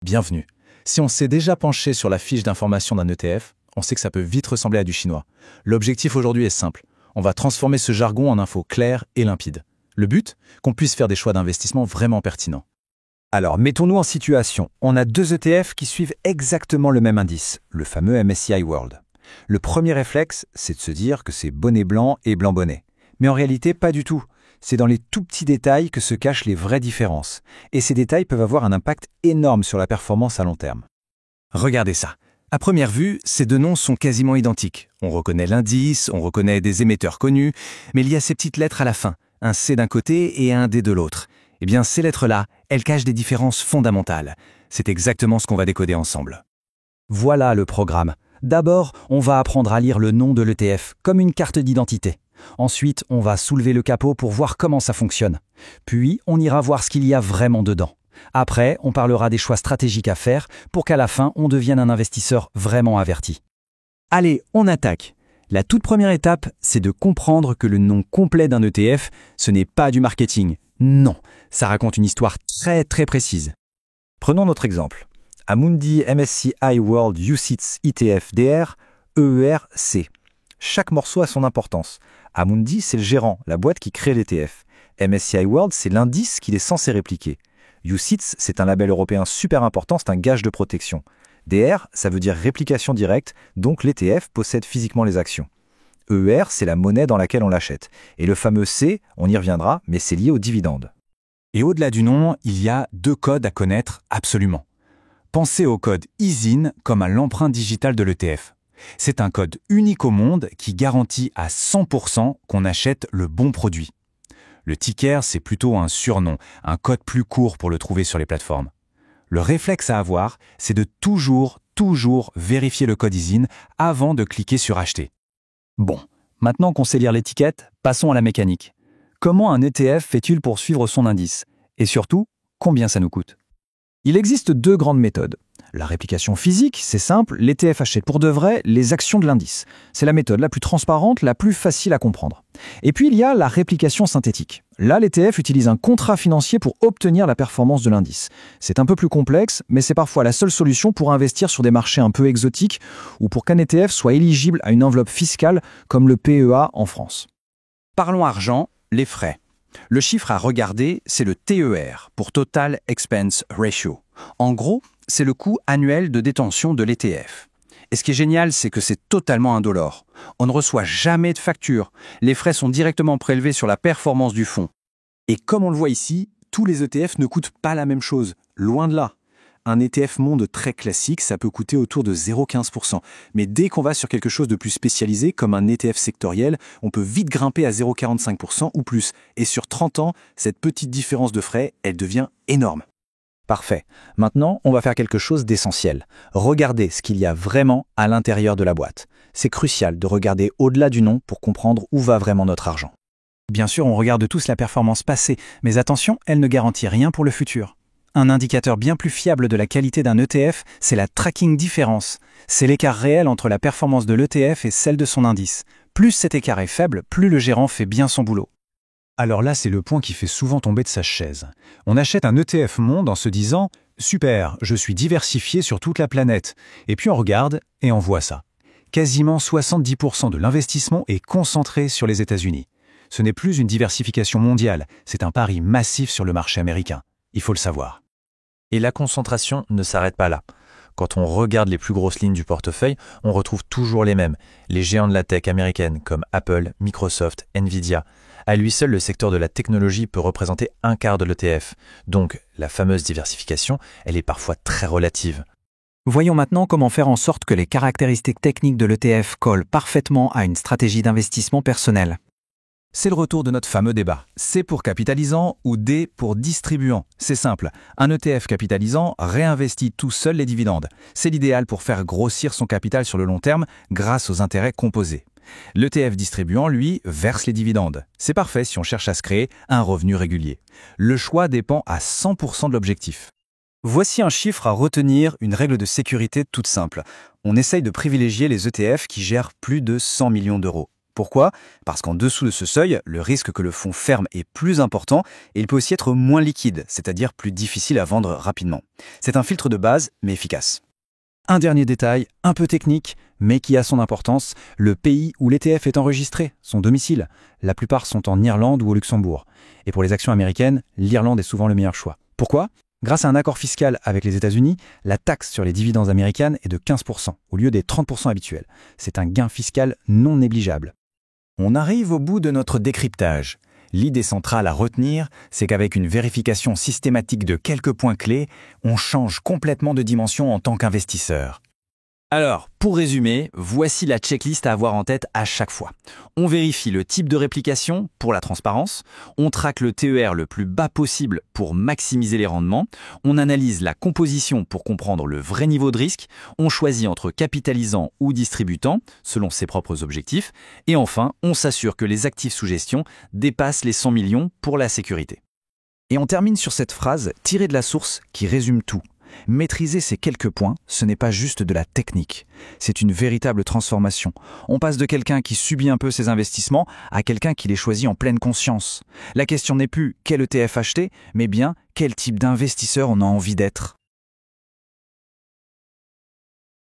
Bienvenue. Si on s'est déjà penché sur la fiche d'information d'un ETF, on sait que ça peut vite ressembler à du chinois. L'objectif aujourd'hui est simple. On va transformer ce jargon en infos claires et limpides. Le but, qu'on puisse faire des choix d'investissement vraiment pertinents. Alors, mettons-nous en situation. On a deux ETF qui suivent exactement le même indice, le fameux MSCI World. Le premier réflexe, c'est de se dire que c'est bonnet blanc et blanc bonnet. Mais en réalité, pas du tout. C'est dans les tout petits détails que se cachent les vraies différences. Et ces détails peuvent avoir un impact énorme sur la performance à long terme. Regardez ça. À première vue, ces deux noms sont quasiment identiques. On reconnaît l'indice, on reconnaît des émetteurs connus, mais il y a ces petites lettres à la fin, un C d'un côté et un D de l'autre. Eh bien, ces lettres-là, elles cachent des différences fondamentales. C'est exactement ce qu'on va décoder ensemble. Voilà le programme. D'abord, on va apprendre à lire le nom de l'ETF, comme une carte d'identité. Ensuite, on va soulever le capot pour voir comment ça fonctionne. Puis, on ira voir ce qu'il y a vraiment dedans. Après, on parlera des choix stratégiques à faire pour qu'à la fin, on devienne un investisseur vraiment averti. Allez, on attaque. La toute première étape, c'est de comprendre que le nom complet d'un ETF, ce n'est pas du marketing. Non, ça raconte une histoire très précise. Prenons notre exemple. Amundi MSCI World UCITS ETF DR, EERC. Chaque morceau a son importance. Amundi, c'est le gérant, la boîte qui crée l'ETF. MSCI World, c'est l'indice qu'il est censé répliquer. UCITS, c'est un label européen super important, c'est un gage de protection. DR, ça veut dire réplication directe, donc l'ETF possède physiquement les actions. EER, c'est la monnaie dans laquelle on l'achète. Et le fameux C, on y reviendra, mais c'est lié aux dividendes. Et au-delà du nom, il y a deux codes à connaître absolument. Pensez au code ISIN comme à l'empreinte digitale de l'ETF. C'est un code unique au monde qui garantit à 100% qu'on achète le bon produit. Le ticker, c'est plutôt un surnom, un code plus court pour le trouver sur les plateformes. Le réflexe à avoir, c'est de toujours vérifier le code ISIN avant de cliquer sur acheter. Bon, maintenant qu'on sait lire l'étiquette, passons à la mécanique. Comment un ETF fait-il pour suivre son indice? Et surtout, combien ça nous coûte? Il existe deux grandes méthodes. La réplication physique, c'est simple, l'ETF achète pour de vrai les actions de l'indice. C'est la méthode la plus transparente, la plus facile à comprendre. Et puis il y a la réplication synthétique. Là, l'ETF utilise un contrat financier pour obtenir la performance de l'indice. C'est un peu plus complexe, mais c'est parfois la seule solution pour investir sur des marchés un peu exotiques ou pour qu'un ETF soit éligible à une enveloppe fiscale comme le PEA en France. Parlons argent, les frais. Le chiffre à regarder, c'est le TER, pour Total Expense Ratio. En gros, c'est le coût annuel de détention de l'ETF. Et ce qui est génial, c'est que c'est totalement indolore. On ne reçoit jamais de facture. Les frais sont directement prélevés sur la performance du fonds. Et comme on le voit ici, tous les ETF ne coûtent pas la même chose. Loin de là. Un ETF monde très classique, ça peut coûter autour de 0,15%. Mais dès qu'on va sur quelque chose de plus spécialisé, comme un ETF sectoriel, on peut vite grimper à 0,45% ou plus. Et sur 30 ans, cette petite différence de frais, elle devient énorme. Parfait. Maintenant, on va faire quelque chose d'essentiel. Regardez ce qu'il y a vraiment à l'intérieur de la boîte. C'est crucial de regarder au-delà du nom pour comprendre où va vraiment notre argent. Bien sûr, on regarde tous la performance passée, mais attention, elle ne garantit rien pour le futur. Un indicateur bien plus fiable de la qualité d'un ETF, c'est la tracking difference. C'est l'écart réel entre la performance de l'ETF et celle de son indice. Plus cet écart est faible, plus le gérant fait bien son boulot. Alors là, c'est le point qui fait souvent tomber de sa chaise. On achète un ETF monde en se disant « Super, je suis diversifié sur toute la planète ». Et puis on regarde et on voit ça. Quasiment 70% de l'investissement est concentré sur les États-Unis. Ce n'est plus une diversification mondiale, c'est un pari massif sur le marché américain. Il faut le savoir. Et la concentration ne s'arrête pas là. Quand on regarde les plus grosses lignes du portefeuille, on retrouve toujours les mêmes. Les géants de la tech américaine comme Apple, Microsoft, Nvidia. À lui seul, le secteur de la technologie peut représenter un quart de l'ETF. Donc, la fameuse diversification, elle est parfois très relative. Voyons maintenant comment faire en sorte que les caractéristiques techniques de l'ETF collent parfaitement à une stratégie d'investissement personnelle. C'est le retour de notre fameux débat. C pour capitalisant ou D pour distribuant. C'est simple, un ETF capitalisant réinvestit tout seul les dividendes. C'est l'idéal pour faire grossir son capital sur le long terme grâce aux intérêts composés. L'ETF distribuant, lui, verse les dividendes. C'est parfait si on cherche à se créer un revenu régulier. Le choix dépend à 100% de l'objectif. Voici un chiffre à retenir, une règle de sécurité toute simple. On essaye de privilégier les ETF qui gèrent plus de 100 millions d'euros. Pourquoi? Parce qu'en dessous de ce seuil, le risque que le fonds ferme est plus important et il peut aussi être moins liquide, c'est-à-dire plus difficile à vendre rapidement. C'est un filtre de base, mais efficace. Un dernier détail, un peu technique, mais qui a son importance, le pays où l'ETF est enregistré, son domicile. La plupart sont en Irlande ou au Luxembourg. Et pour les actions américaines, l'Irlande est souvent le meilleur choix. Pourquoi? Grâce à un accord fiscal avec les États-Unis, la taxe sur les dividendes américaines est de 15%, au lieu des 30% habituels. C'est un gain fiscal non négligeable. On arrive au bout de notre décryptage. L'idée centrale à retenir, c'est qu'avec une vérification systématique de quelques points clés, on change complètement de dimension en tant qu'investisseur. Alors, pour résumer, voici la checklist à avoir en tête à chaque fois. On vérifie le type de réplication pour la transparence, on traque le TER le plus bas possible pour maximiser les rendements, on analyse la composition pour comprendre le vrai niveau de risque, on choisit entre capitalisant ou distributant, selon ses propres objectifs, et enfin, on s'assure que les actifs sous gestion dépassent les 100 millions pour la sécurité. Et on termine sur cette phrase tirée de la source qui résume tout. Maîtriser ces quelques points, ce n'est pas juste de la technique, c'est une véritable transformation. On passe de quelqu'un qui subit un peu ses investissements à quelqu'un qui les choisit en pleine conscience. La question n'est plus quel ETF acheter, mais bien quel type d'investisseur on a envie d'être.